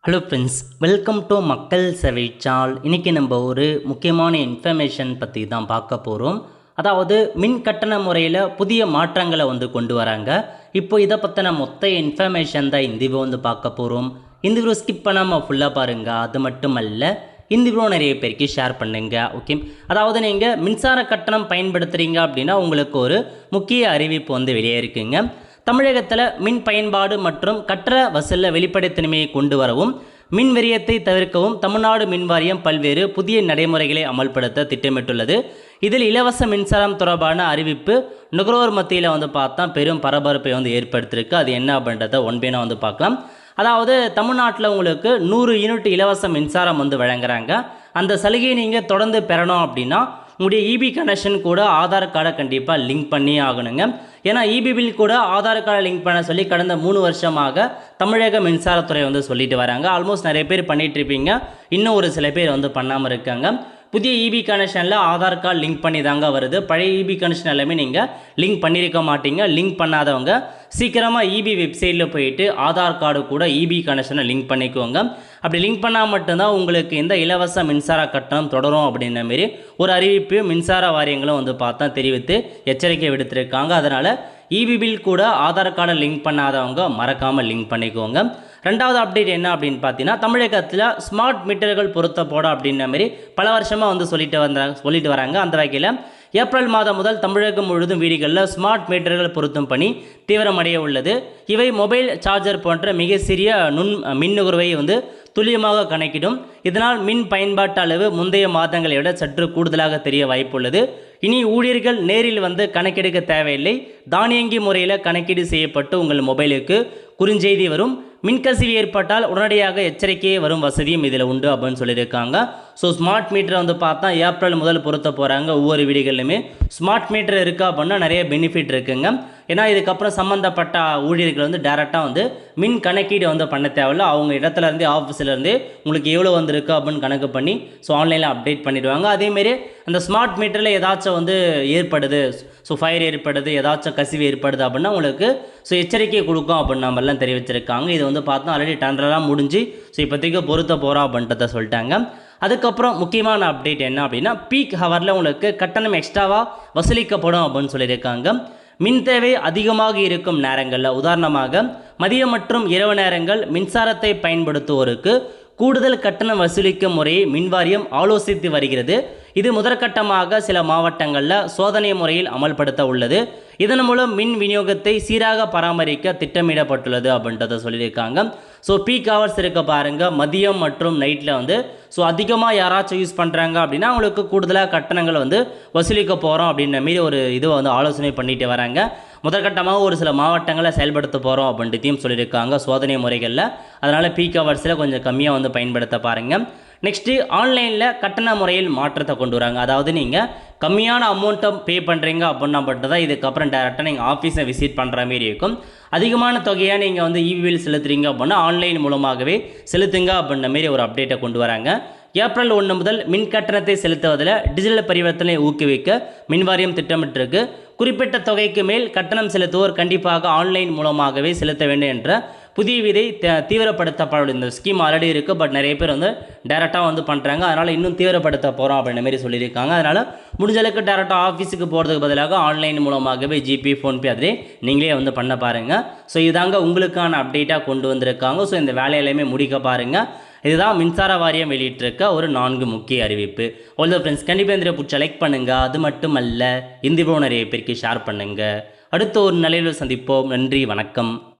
Hello friends, welcome to மக்கள் சேவை சால். இன்றைக்கி நம்ம ஒரு முக்கியமான இன்ஃபர்மேஷன் பற்றி தான் பார்க்க போகிறோம். அதாவது மின் கட்டண முறையில் புதிய மாற்றங்களை கொண்டு வராங்க. இப்போ இதை பற்றின மொத்த இன்ஃபர்மேஷன் தான் இந்த வீடியோ பார்க்க போகிறோம். இந்த வீடியோ ஸ்கிப் பண்ணாமல் ஃபுல்லாக பாருங்கள். அது மட்டும் அல்ல, இந்த வீடியோ நிறைய பேருக்கு ஷேர் பண்ணுங்க. ஓகே, அதாவது நீங்கள் மின்சார கட்டணம் பயன்படுத்துகிறீங்க அப்படின்னா உங்களுக்கு ஒரு முக்கிய அறிவிப்பு வெளியே இருக்குங்க. தமிழகத்தில் மின் பயன்பாடு மற்றும் கட்டண வசூலில் வெளிப்படைத்தன்மையை கொண்டு வரவும் மின் விரயத்தை தவிர்க்கவும் தமிழ்நாடு மின் வாரியம் பல்வேறு புதிய நடைமுறைகளை அமல்படுத்த திட்டமிட்டுள்ளது. இதில் இலவச மின்சாரம் தொடர்பான அறிவிப்பு நுகர்வோர் மத்தியில் பார்த்தா பெரும் பரபரப்பை ஏற்படுத்தியிருக்கு. அது என்ன அப்படின்றத ஒன்பேனா பார்க்கலாம். அதாவது தமிழ்நாட்டில் உங்களுக்கு 100 யூனிட் இலவச மின்சாரம் வழங்குறாங்க. அந்த சலுகையை நீங்கள் தொடர்ந்து பெறணும் அப்படின்னா உங்களுடைய இபி கனெக்ஷன் கூட ஆதார் கார்டை கண்டிப்பாக லிங்க் பண்ணி ஆகணுங்க. ஏன்னா இபி பில் கூட ஆதார் கார்டை லிங்க் பண்ண சொல்லி கடந்த 3 வருஷமாக தமிழக மின்சாரத்துறை சொல்லிட்டு வராங்க. ஆல்மோஸ்ட் நிறைய பேர் பண்ணிகிட்டு இருப்பீங்க, இன்னும் ஒரு சில பேர் பண்ணாமல் இருக்காங்க. புதிய இபி கனெக்ஷனில் ஆதார் கார்டு லிங்க் பண்ணி தாங்க வருது. பழைய இபி கனெக்ஷன் எல்லாமே நீங்கள் லிங்க் பண்ணியிருக்க மாட்டீங்க. லிங்க் பண்ணாதவங்க சீக்கிரமாக இபி வெப்சைட்டில் போயிட்டு ஆதார் கார்டு கூட இபி கனெக்ஷனை லிங்க் பண்ணிக்குவோங்க. அப்படி லிங்க் பண்ணால் மட்டும்தான் உங்களுக்கு இந்த இலவச மின்சார கட்டணம் தொடரும் அப்படின்ற மாரி ஒரு அறிவிப்பு மின்சார வாரியங்களும் பார்த்தா தெரிவித்து எச்சரிக்கை விடுத்திருக்காங்க. அதனால் இபி பில் கூட ஆதார் கார்டை லிங்க் பண்ணாதவங்க மறக்காமல் லிங்க் பண்ணிக்குவோங்க. ரெண்டாவது அப்டேட் என்ன அப்படின்னு பார்த்தீங்கன்னா, தமிழகத்தில் ஸ்மார்ட் மீட்டர்கள் பொருத்த போட அப்படின்ற மாதிரி பல வருஷமாக சொல்லிட்டு வராங்க. அந்த வகையில் ஏப்ரல் மாதம் முதல் தமிழகம் முழுவதும் வீடுகளில் ஸ்மார்ட் மீட்டர்கள் பொருத்தும் பணி தீவிரமடைய உள்ளது. இவை மொபைல் சார்ஜர் போன்ற மிக சிறிய மின் நுகர்வை துல்லியமாக கணக்கிடும். இதனால் மின் பயன்பாட்டு அளவு முந்தைய மாதங்களை விட சற்று கூடுதலாக தெரிய வாய்ப்புள்ளது. இனி ஊழியர்கள் நேரில் கணக்கெடுக்க தேவையில்லை. தானியங்கி முறையில் கணக்கீடு செய்யப்பட்டு உங்கள் மொபைலுக்கு குறுஞ்செய்தி வரும். மின்கசிவு ஏற்பட்டால் உடனடியாக எச்சரிக்கையே வரும் வசதியும் இதில் உண்டு அப்படின்னு சொல்லியிருக்காங்க. ஸோ ஸ்மார்ட் மீட்டரை பார்த்தா ஏப்ரல் முதல் பொருத்த போகிறாங்க. ஒவ்வொரு வீடுகளிலுமே ஸ்மார்ட் மீட்டர் இருக்கா அப்படின்னா நிறைய பெனிஃபிட் இருக்குங்க. ஏன்னா இதுக்கப்புறம் சம்மந்தப்பட்ட ஊழியர்கள் டேரெக்டாக மின் கணக்கீடு பண்ண தேவையில்ல. அவங்க இடத்துலேருந்தே ஆஃபீஸ்லேருந்தே உங்களுக்கு எவ்வளோ வந்திருக்கு அப்படின்னு கணக்கு பண்ணி ஸோ ஆன்லைனில் அப்டேட் பண்ணிடுவாங்க. அதேமாரி அந்த ஸ்மார்ட் மீட்டரில் ஏதாச்சும் ஏற்படுது, ஸோ ஃபயர் ஏற்படுது, ஏதாச்சும் கசிவு ஏற்படுது அப்படின்னா உங்களுக்கு ஸோ எச்சரிக்கை கொடுக்கும் அப்படின்னு நம்மெல்லாம் தெரிவிச்சிருக்காங்க. இது பார்த்தா ஆல்ரெடி டெண்டரெலாம் முடிஞ்சு ஸோ இப்போதைக்கு பொருத்த போகிறோம் அப்படின்றத சொல்லிட்டாங்க. அதுக்கப்புறம் முக்கியமான அப்டேட் என்ன அப்படின்னா, பீக் ஹவரில் உங்களுக்கு கட்டணம் எக்ஸ்ட்ராவாக வசூலிக்கப்படும் அப்படின்னு சொல்லியிருக்காங்க. மின் தேவை அதிகமாக இருக்கும் நேரங்களில், உதாரணமாக மதியம் மற்றும் இரவு நேரங்கள் மின்சாரத்தை பயன்படுத்துவோருக்கு கூடுதல் கட்டணம் வசூலிக்கும் முறையை மின்வாரியம் ஆலோசித்து வருகிறது. இது முதற்கட்டமாக சில மாவட்டங்களில் சோதனை முறையில் அமல்படுத்த உள்ளது. இதன் மூலம் மின் விநியோகத்தை சீராக பராமரிக்க திட்டமிடப்பட்டுள்ளது அப்படின்றத சொல்லியிருக்காங்க. ஸோ பீக் ஹவர்ஸ் இருக்க பாருங்கள், மதியம் மற்றும் நைட்டில் ஸோ அதிகமாக யாராச்சும் யூஸ் பண்ணுறாங்க அப்படின்னா அவங்களுக்கு கூடுதலாக கட்டணங்கள் வசூலிக்க போகிறோம் அப்படின்ற மாரி ஒரு இது ஆலோசனை பண்ணிட்டு வராங்க. முதற்கட்டமாக ஒரு சில மாவட்டங்களில் செயல்படுத்த போகிறோம் அப்படின்றதையும் சொல்லியிருக்காங்க சோதனை முறைகளில். அதனால் பீக் ஹவர்ஸில் கொஞ்சம் கம்மியாக பயன்படுத்த பாருங்கள். நெக்ஸ்ட்டு ஆன்லைனில் கட்டண முறையில் மாற்றத்தை கொண்டு வராங்க. அதாவது நீங்கள் கம்மியான அமௌண்ட்டை பே பண்ணுறீங்க அப்படின்னா மட்டும் தான் இதுக்கப்புறம் டேரெக்டாக நீங்கள் ஆஃபீஸை விசிட் பண்ணுற மாரி இருக்கும். அதிகமான தொகையாக நீங்கள் இபி பில் செலுத்துறீங்க அப்படின்னா ஆன்லைன் மூலமாகவே செலுத்துங்க அப்படின்ற மாரி ஒரு அப்டேட்டை கொண்டு வராங்க. ஏப்ரல் 1 முதல் மின் கட்டணத்தை செலுத்துவதில் டிஜிட்டல் பரிவர்த்தனை ஊக்குவிக்க மின்வாரியம் திட்டமிட்டிருக்கு. குறிப்பிட்ட தொகைக்கு மேல் கட்டணம் செலுத்துவோர் கண்டிப்பாக ஆன்லைன் மூலமாகவே செலுத்த வேண்டும் என்ற புதிய விதை தீவிரப்படுத்தப்படும். இந்த ஸ்கீம் ஆல்ரெடி இருக்குது, பட் நிறைய பேர் டேரெக்டாக பண்ணுறாங்க. அதனால் இன்னும் தீவிரப்படுத்த போகிறோம் அப்படின்ற மாரி சொல்லியிருக்காங்க. அதனால் முடிஞ்சளவுக்கு டேரெக்டாக ஆஃபீஸுக்கு போகிறதுக்கு பதிலாக ஆன்லைன் மூலமாகவே ஜிபே, ஃபோன்பே அதிலே நீங்களே பண்ண பாருங்கள். ஸோ இதாங்க உங்களுக்கான அப்டேட்டாக கொண்டு வந்திருக்காங்க. ஸோ இந்த வேலையிலையுமே முடிக்க பாருங்கள். இதுதான் மின்சார வாரியம் வெளியிட்டிருக்க ஒரு 4 முக்கிய அறிவிப்பு. ஆல் தி ஃப்ரெண்ட்ஸ், கண்டிப்பாக இந்த பிடிச்ச லைக் பண்ணுங்கள். அது மட்டும் அல்ல, இந்த வீடியோ நிறைய பேருக்கு ஷேர் பண்ணுங்கள். அடுத்த ஒரு நிலையில் சந்திப்போம். நன்றி, வணக்கம்.